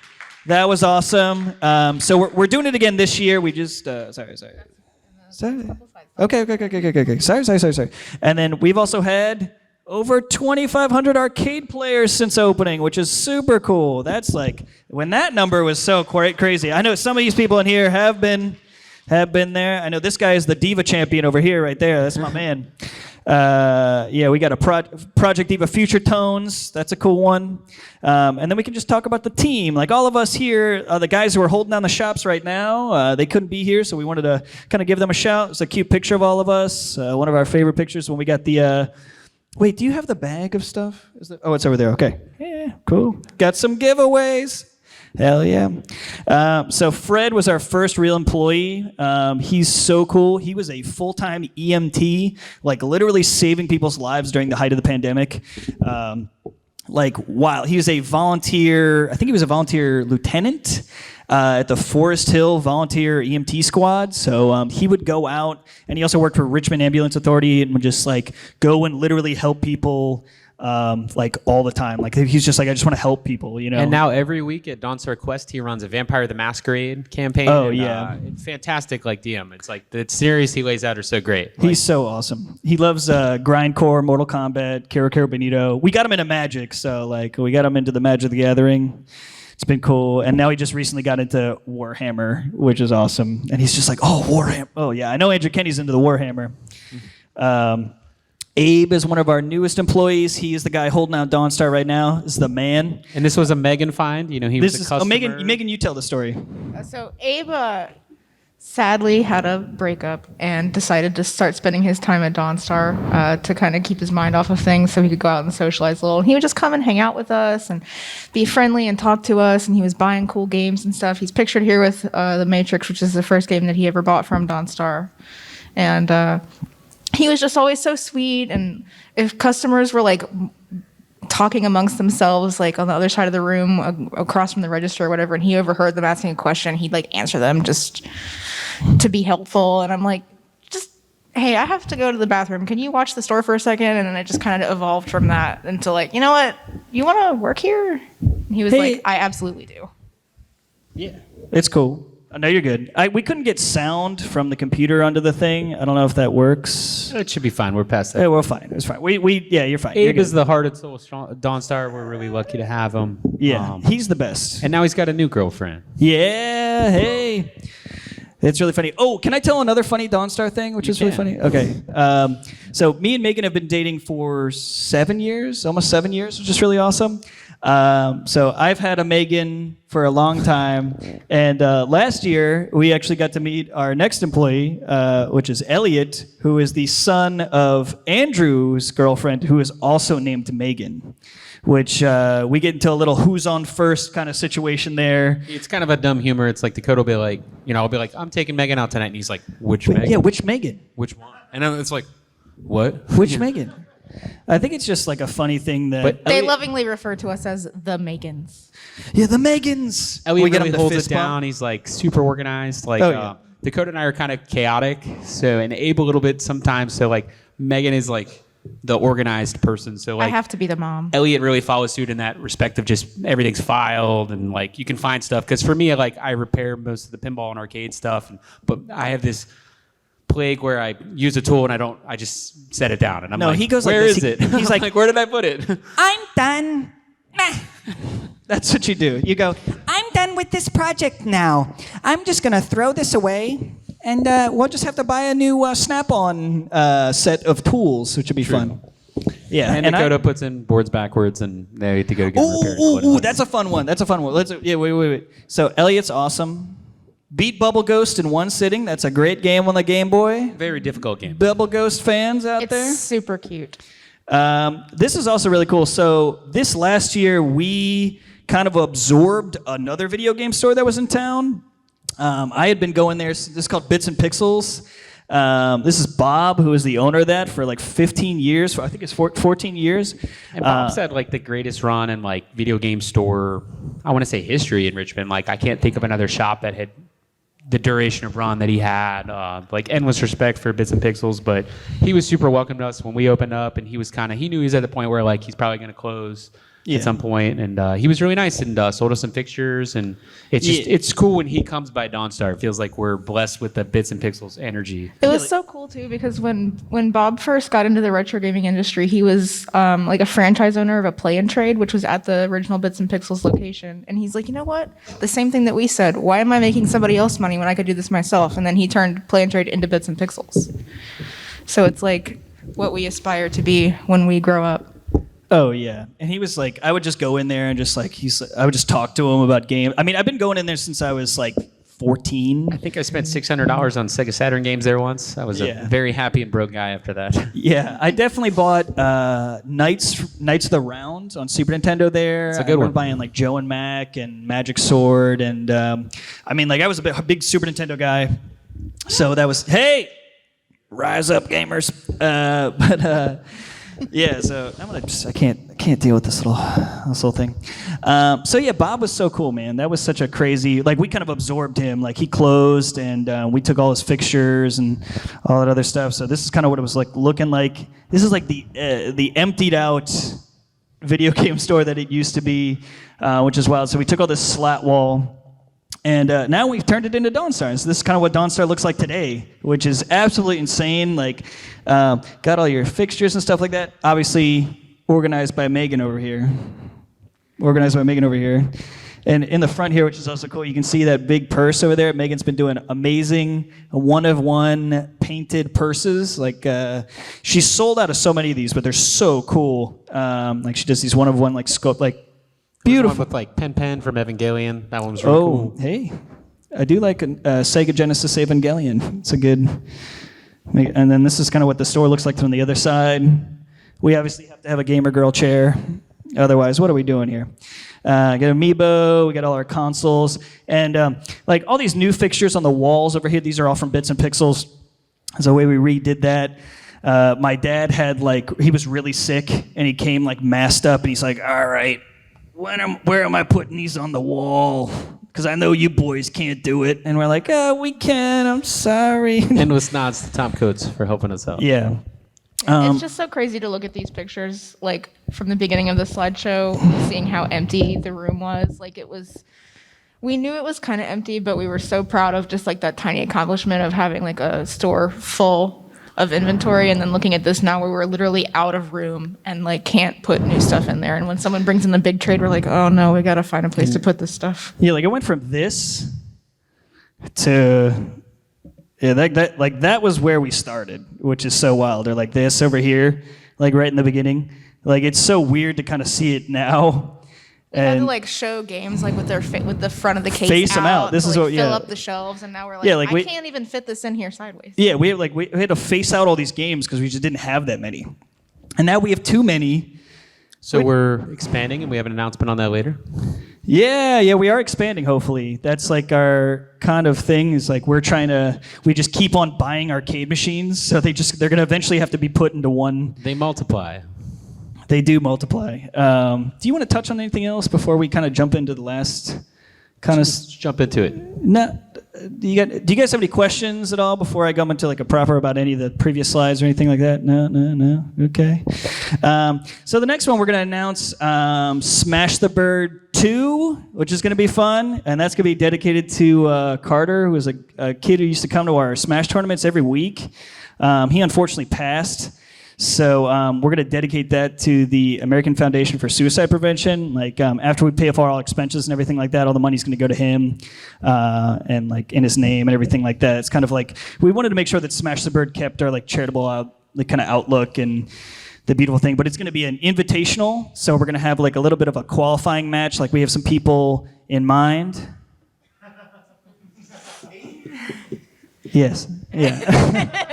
That was awesome. So we're doing it again this year. We just sorry. Okay. Sorry. And then we've also had over 2,500 arcade players since opening, which is super cool. That's like when that number was so crazy. I know some of these people in here have been there. I know this guy is the Diva champion over here, right there. That's my man. Yeah, we got a Project Diva Future Tones. That's a cool one. And then we can just talk about the team. Like all of us here, the guys who are holding down the shops right now, they couldn't be here, so we wanted to kind of give them a shout. It's a cute picture of all of us. One of our favorite pictures when we got the... Wait, do you have the bag of stuff? Oh, it's over there. Okay. Yeah, cool. Got some giveaways. Hell yeah. So Fred was our first real employee. He's so cool. He was a full-time EMT, like literally saving people's lives during the height of the pandemic. Like, wow. He was a volunteer, I think he was a volunteer lieutenant at the Forest Hill Volunteer EMT Squad. So he would go out, and he also worked for Richmond Ambulance Authority and would just like go and literally help people like all the time. Like he's just like, I just want to help people, you know. And now every week at DawnStar Quest, he runs a Vampire the Masquerade campaign. Oh, and, yeah. It's fantastic, like DM. It's like the scenarios he lays out are so great. He's so awesome. He loves Grindcore, Mortal Kombat, Kero Benito. We got him into Magic, so like we got him into the Magic the Gathering. It's been cool. And now he just recently got into Warhammer, which is awesome. And he's just like, oh, Warhammer. Oh, yeah. I know Andrew Kenny's into the Warhammer. Abe is one of our newest employees. He is the guy holding out DawnStar right now. Is the man. And this was a Megan find. You know, he was a customer. Megan, you tell the story. So Abe sadly had a breakup and decided to start spending his time at DawnStar to kind of keep his mind off of things so he could go out and socialize a little. And he would just come and hang out with us and be friendly and talk to us. And he was buying cool games and stuff. He's pictured here with The Matrix, which is the first game that he ever bought from DawnStar. And he was just always so sweet. And if customers were like talking amongst themselves, like on the other side of the room, across from the register or whatever, and he overheard them asking a question, he'd like answer them just to be helpful. And I'm like, hey, I have to go to the bathroom. Can you watch the store for a second? And then it just kind of evolved from that into like, you know what? You want to work here? And he was like, I absolutely do. Yeah, it's cool. I know you're good. We couldn't get sound from the computer onto the thing. I don't know if that works. It should be fine. We're past that. Yeah, we're fine. It's fine. Yeah, you're fine. Abe is the heart and soul of DawnStar. We're really lucky to have him. Yeah, he's the best. And now he's got a new girlfriend. Yeah, hey. It's really funny. Oh, can I tell another funny DawnStar thing, which is really funny? Okay. So me and Megan have been dating for 7 years, almost 7 years, which is really awesome. So I've had a Megan for a long time, and last year we actually got to meet our next employee, which is Elliot, who is the son of Andrew's girlfriend, who is also named Megan. Which we get into a little who's on first kind of situation there. It's kind of a dumb humor. It's like Dakota will be like, I'll be like, I'm taking Megan out tonight, and he's like, which Megan? Yeah, which Megan? Which one? And then it's like, what? Which Megan? I think it's just like a funny thing that But They lovingly refer to us as the Megans. yeah, the Megans. Elliot we get really him to holds it fist bump. down. He's like super organized. Like Dakota and I are kind of chaotic, and Abe a little bit sometimes. So like Megan is like the organized person. So I like have to be the mom. Elliot really follows suit in that respect of just everything's filed and like you can find stuff. Because for me, like I repair most of the pinball and arcade stuff, but I have this plague where I use a tool and I just set it down and I'm like, he goes like where this. is it? He's like, where did I put it? I'm done. That's what you do. You go, I'm done with this project now. I'm just going to throw this away, and we'll just have to buy a new Snap-on set of tools, which would be fun. Yeah, And Dakota puts in boards backwards and they have to go to get repaired. Ooh, that's a fun one. That's a fun one. Wait. So Elliot's awesome. Beat Bubble Ghost in one sitting. That's a great game on the Game Boy. Very difficult game. Bubble Ghost fans out there? It's super cute. This is also really cool. So this last year, we kind of absorbed another video game store that was in town. I had been going there. This is called Bits and Pixels. This is Bob, who is the owner of that for like 15 years. I think it's 14 years. And Bob's had like the greatest run in like video game store, I want to say history in Richmond. Like I can't think of another shop that had the duration of run that he had, like endless respect for Bits and Pixels, but he was super welcome to us when we opened up, and he knew he was at the point where like he's probably going to close at some point, and he was really nice and sold us some fixtures, and it's just it's cool when he comes by DawnStar. It feels like we're blessed with the Bits and Pixels energy. It was so cool too because when Bob first got into the retro gaming industry, he was like a franchise owner of a Play and Trade, which was at the original Bits and Pixels location. And he's like, you know what? The same thing that we said. Why am I making somebody else money when I could do this myself? And then he turned Play and Trade into Bits and Pixels. So it's like what we aspire to be when we grow up. Oh yeah, and he was like, I would just go in there and just like I would just talk to him about games. I mean, I've been going in there since I was like 14. I think I spent $600 on Sega Saturn games there once. I was a very happy and broke guy after that. Yeah, I definitely bought Knights of the Round on Super Nintendo there. It's a good one. I buying like Joe and Mac and Magic Sword, and I mean, like I was a big Super Nintendo guy, so that was rise up gamers. Yeah, so I can't deal with this little thing. So yeah, Bob was so cool, man. That was such a crazy, like we kind of absorbed him. Like he closed, and we took all his fixtures and all that other stuff. So this is kind of what it was like looking like. This is like the emptied out video game store that it used to be, which is wild. So we took all this slat wall. And now we've turned it into DawnStar. And so this is kind of what DawnStar looks like today, which is absolutely insane. Like, got all your fixtures and stuff like that. Obviously, organized by Megan over here. And in the front here, which is also cool, you can see that big purse over there. Megan's been doing amazing one-of-one painted purses. Like, she's sold out of so many of these, but they're so cool. Like, she does these one-of-one, like, scope, like, beautiful. One with like Pen from Evangelion. That one was really cool. Hey, I do like a Sega Genesis Evangelion. It's a good. And then this is kind of what the store looks like from the other side. We obviously have to have a gamer girl chair. Otherwise, what are we doing here? Got Amiibo. We got all our consoles, and like all these new fixtures on the walls over here. These are all from Bits and Pixels. That's the way we redid that. My dad had he was really sick, and he came like masked up, and he's like, "All right. Where am I putting these on the wall? Because I know you boys can't do it." And we're like, we can. I'm sorry. Endless nods to Tom Coates for helping us out. Yeah. It's just so crazy to look at these pictures, like from the beginning of the slideshow, seeing how empty the room was. Like we knew it was kind of empty, but we were so proud of just like that tiny accomplishment of having like a store full of inventory, and then looking at this now where we're literally out of room and like can't put new stuff in there. And when someone brings in the big trade, we're like, oh no, we gotta find a place to put this stuff. Yeah, like it went from this to Yeah, that was where we started, which is so wild. They're like this over here, like right in the beginning. Like it's so weird to kind of see it now. We had to And like show games like with their with the front of the case Face 'em out. This to, is like, what- fill yeah. up the shelves, and now we're like, Yeah, like I we- can't even fit this in here sideways. yeah, we had to face out all these games because we just didn't have that many, and now we have too many. So we're expanding, and we have an announcement on that later. Yeah, we are expanding. Hopefully, that's like our kind of thing. Is like we just keep on buying arcade machines, so they're gonna eventually have to be put into one. They multiply. They do multiply. Do you want to touch on anything else before we kind of jump into the last kind of? Let's jump into it. No. Do you guys have any questions at all before I go into like a proper about any of the previous slides or anything like that? No. Okay. So the next one we're going to announce Smash the Bird 2, which is going to be fun, and that's going to be dedicated to Carter, who was a kid who used to come to our Smash tournaments every week. He unfortunately passed. So we're going to dedicate that to the American Foundation for Suicide Prevention. Like after we pay for all expenses and everything like that, all the money's going to go to him and like in his name and everything like that. It's kind of like we wanted to make sure that Smash the Bird kept our like charitable like kind of outlook and the beautiful thing. But it's going to be an invitational, so we're going to have like a little bit of a qualifying match. Like we have some people in mind. Yes. Yeah.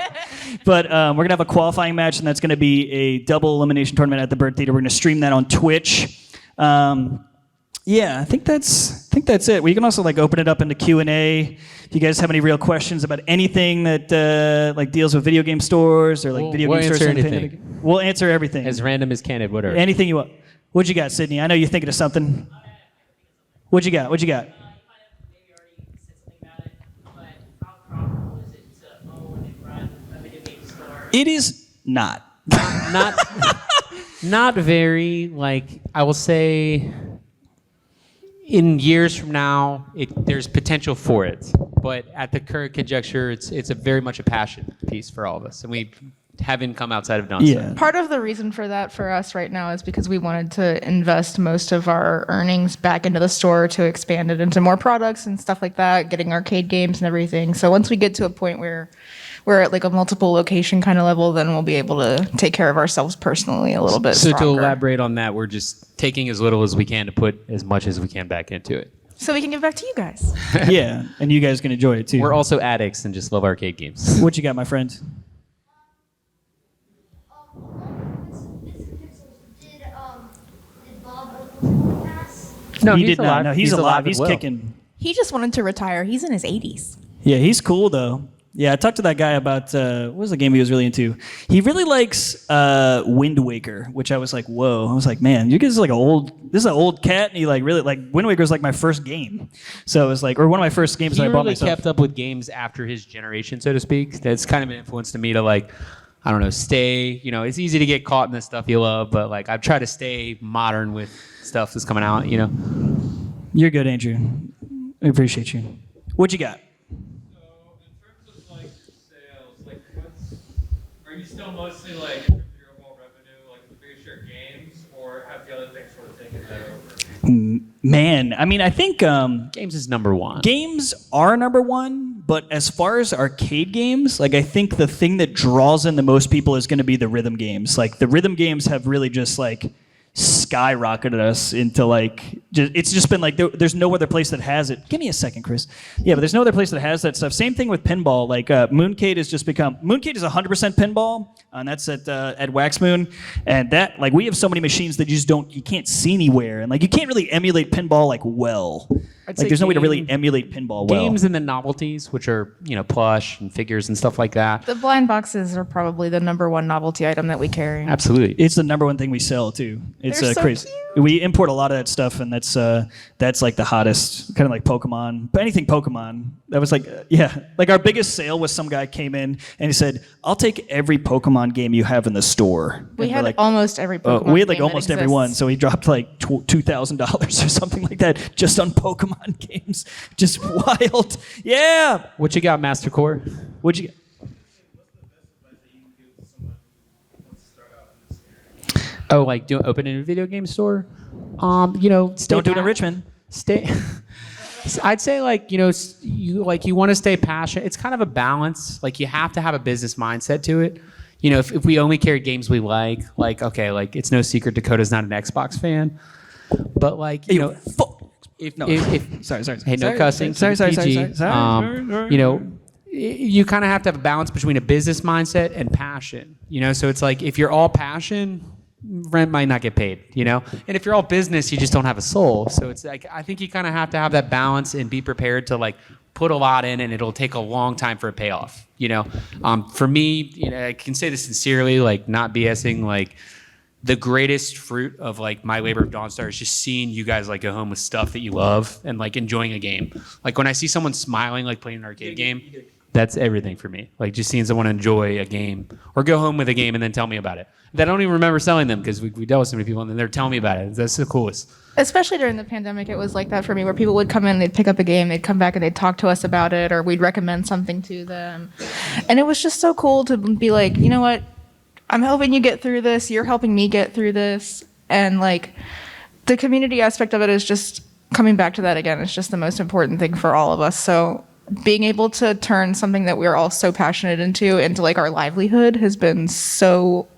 But we're going to have a qualifying match, and that's going to be a double elimination tournament at the Bird Theater. We're going to stream that on Twitch. Yeah, I think that's it. We can also like open it up into Q&A. If you guys have any real questions about anything that like deals with video game stores or like video we'll game stores, answer or anything, anything. we'll answer everything. As random as candid, whatever. Anything you want. What'd you got, Sydney? I know you're thinking of something. What'd you got? It is not. Not very. Like I will say, in years from now, there's potential for it. But at the current conjecture, it's a very much a passion piece for all of us, and we have income outside of DawnStar. Yeah. Part of the reason for that for us right now is because we wanted to invest most of our earnings back into the store to expand it into more products and stuff like that, getting arcade games and everything. So once we get to a point where we're at like a multiple location kind of level, then we'll be able to take care of ourselves personally a little bit So stronger. to elaborate on that, we're just taking as little as we can to put as much as we can back into it. So we can give back to you guys. Yeah, and you guys can enjoy it too. We're also addicts and just love arcade games. What you got, my friend? Did Bob Oakley pass? No, he he's did not. alive. No, he's alive. as He's well. kicking. He just wanted to retire. He's in his 80s. Yeah, he's cool though. Yeah, I talked to that guy about what was the game he was really into. He really likes Wind Waker, which I was like, whoa. I was like, man, you guys are like this is an old cat, and he like really like Wind Waker is like my first game. So it was like, or one of my first games He that I bought really myself. kept up with games after his generation, so to speak. That's kind of an influence to me to like, I don't know, stay. You know, it's easy to get caught in the stuff you love, but like I've tried to stay modern with stuff that's coming out. You know. You're good, Andrew. I appreciate you. What you got? Are you still mostly like in terms of your overall revenue, like the biggest share games, or have the other things sort of taken that over? Man, I mean, I think Games is number one. games are number one, but as far as arcade games, like I think the thing that draws in the most people is going to be the rhythm games. Like the rhythm games have really just like skyrocketed us into like it's just been like there's no other place that has it. Give me a second, Chris. Yeah, but there's no other place that has that stuff. Same thing with pinball. Like Mooncade has just become Mooncade is 100% pinball, and that's at Wax Moon. And that like we have so many machines that you can't see anywhere, and like you can't really emulate pinball like well. I'd Like say there's no way to really game- emulate pinball well. Games and the novelties, which are plush and figures and stuff like that. The blind boxes are probably the number one novelty item that we carry. Absolutely. It's the number one thing we sell too. It's They're so crazy. We import a lot of that stuff, and that's like the hottest, kind of like Pokemon. But anything Pokemon, that was like like our biggest sale was some guy came in and he said, "I'll take every Pokemon game you have in the store." We And we're had like, almost every Pokemon we had like game that almost every one, exists. so he dropped like $2,000 or something like that just on Pokemon games. Just wild. Yeah. What you got, Master Core? What'd you get? Oh, like open in a video game store? Stay Don't do it in pat- Richmond. Stay. I'd say like, you know, you want to stay passionate. It's kind of a balance. Like you have to have a business mindset to it. You know, if we only carry games we like, okay, like it's no secret Dakota's not an Xbox fan, but like, you know, Sorry. hey, no cussing. Sorry. You know, you kind of have to have a balance between a business mindset and passion. You know, so it's like if you're all passion, rent might not get paid, you know? And if you're all business, you just don't have a soul. So it's like, I think you kind of have to have that balance and be prepared to like put a lot in, and it'll take a long time for a payoff, you know? For me, you know, I can say this sincerely, like not BSing, like the greatest fruit of like my labor of DawnStar is just seeing you guys like go home with stuff that you love and like enjoying a game. Like when I see someone smiling, like playing an arcade game, that's everything for me. Like just seeing someone enjoy a game or go home with a game and then tell me about it. I don't even remember selling them because we dealt with so many people and then they're telling me about it. That's the coolest. Especially during the pandemic, it was like that for me, where people would come in, they'd pick up a game, they'd come back and they'd talk to us about it, or we'd recommend something to them. And it was just so cool to be like, you know what? I'm helping you get through this. You're helping me get through this. And like the community aspect of it is just coming back to that again. It's just the most important thing for all of us. So being able to turn something that we're all so passionate into like our livelihood has been so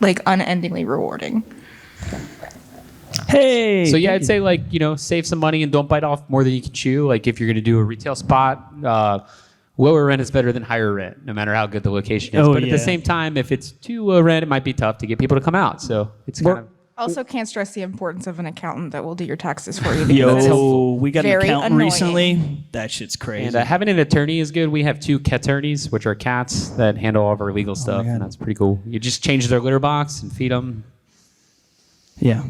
like unendingly rewarding. Hey. So yeah, I'd say like, you know, save some money and don't bite off more than you can chew. Like if you're going to do a retail spot, lower rent is better than higher rent, no matter how good the location is. But at the same time, if it's too low rent, it might be tough to get people to come out. So it's kind of... Also, can't stress the importance of an accountant that will do your taxes for you. Yo, we got an very accountant annoying. recently. That shit's crazy. And having an attorney is good. We have 2 cattorneys, which are cats that handle all of our legal stuff, and that's pretty cool. You just change their litter box and feed them. Yeah.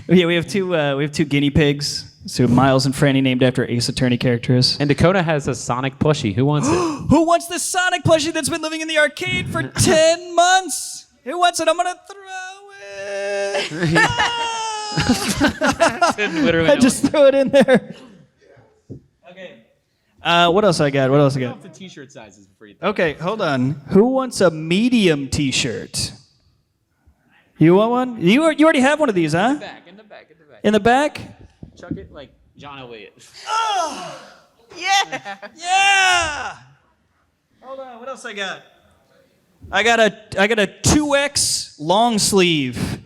Yeah, we have two guinea pigs. So Miles and Franny named after Ace Attorney characters. And Dakota has a Sonic plushie. Who wants it? Who wants the Sonic plushie that's been living in the arcade for 10 months? Who wants it? I'm gonna throw it. Literally, I just threw it in there. Okay. What else I got? the t-shirt sizes before you. Okay, hold on. Who wants a medium T-shirt? You want one? You already have one of these, huh? In the back. In the back? Chuck it like John Elliott. Oh! Yeah. Yeah! Hold on, what else I got? I got a 2X long sleeve.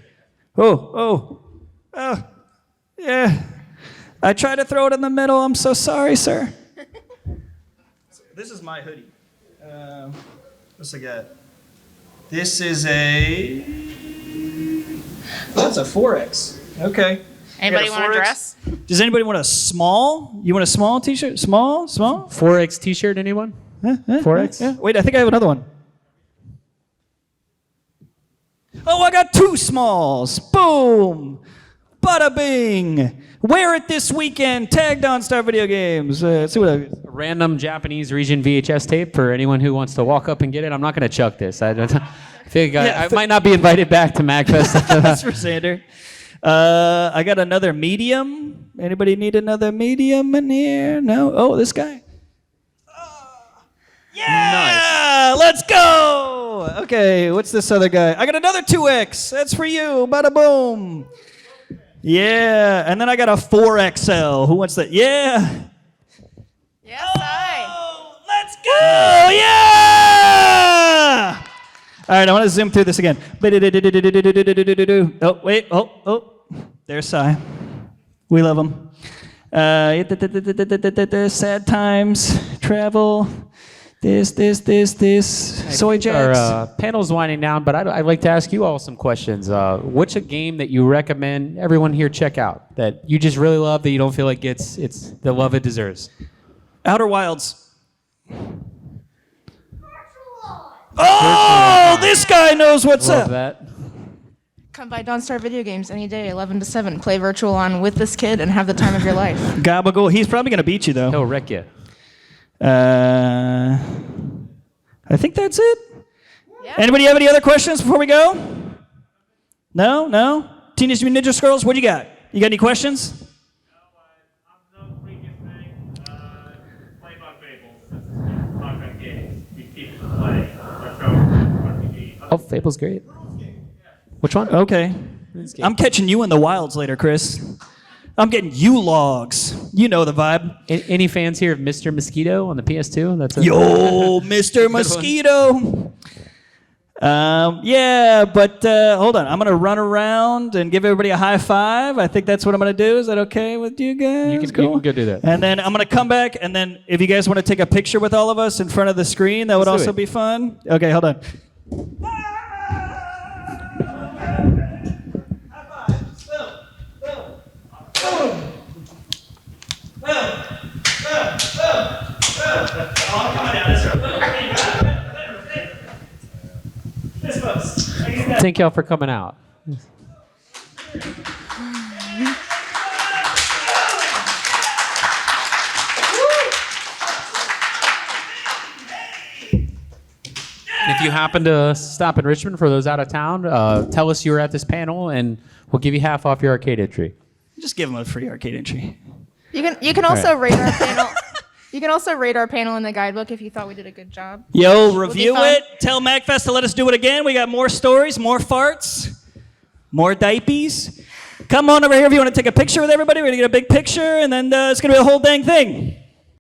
Oh, yeah. I tried to throw it in the middle. I'm so sorry, sir. This is my hoodie. What's I got? This is that's a 4X. Okay. Anybody I got want a 4X. dress? Does anybody want a small? You want a small T-shirt? Small? 4X t-shirt, anyone? 4X? Yeah. Wait, I think I have another one. Oh, I got 2 smalls. Boom. Bada bing. Wear it this weekend. Tag DawnStar Video Games. Let's see what A random Japanese region VHS tape for anyone who wants to walk up and get it. I'm not going to chuck this. I think I might not be invited back to MAGFest. That's for Sander. I got another medium. Anybody need another medium in here? No? Oh, this guy. Yeah! Let's go! Okay, what's this other guy? I got another 2X. That's for you. Bada boom. Yeah, and then I got a 4XL. Who wants that? Yeah. Yes, I. Let's go! Yeah! All right, I want to zoom through this again. Oh, wait. Oh. There's Sai. We love him. Sad times, travel, this. Soy jacks. Our panel's winding down, but I'd like to ask you all some questions. What's a game that you recommend everyone here check out that you just really love that you don't feel like it's the love it deserves? Outer Wilds. Oh, this guy knows what's Love up. that. Come by DawnStar Video Games any day, 11 to 7. Play Virtual On with this kid and have the time of your life. Gabagool. He's probably going to beat you, though. He'll wreck you. I think that's it. Yeah. Anybody have any other questions before we go? No? Teenage Mutant Ninja Scrolls, what do you got? You got any questions? I'm no freakiest thing. Play by Fables. It's not games. You keep playing. Oh, Fable's great. Which one? Okay. I'm catching you in the wilds later, Chris. I'm getting U-Logs. You know the vibe. Any fans here of Mr. Mosquito on the PS2? That's a Yo, Mr. Mosquito. Yeah, but hold on. I'm going to run around and give everybody a high five. I think that's what I'm going to do. Is that okay with you guys? You can go do that. And then I'm going to come back, and then if you guys want to take a picture with all of us in front of the screen, that would Let's do also it. be fun. Okay, hold on. Thank y'all for coming out. If you happen to stop in Richmond, for those out of town, tell us you were at this panel, and we'll give you half off your arcade entry. Just give them a free arcade entry. You can also rate our panel. You can also rate our panel in the guidebook if you thought we did a good job. Yo, review fun. it. Tell MAGFest to let us do it again. We got more stories, more farts, more diapies. Come on over here if you want to take a picture with everybody. We're going to get a big picture, and then it's going to be a whole dang thing.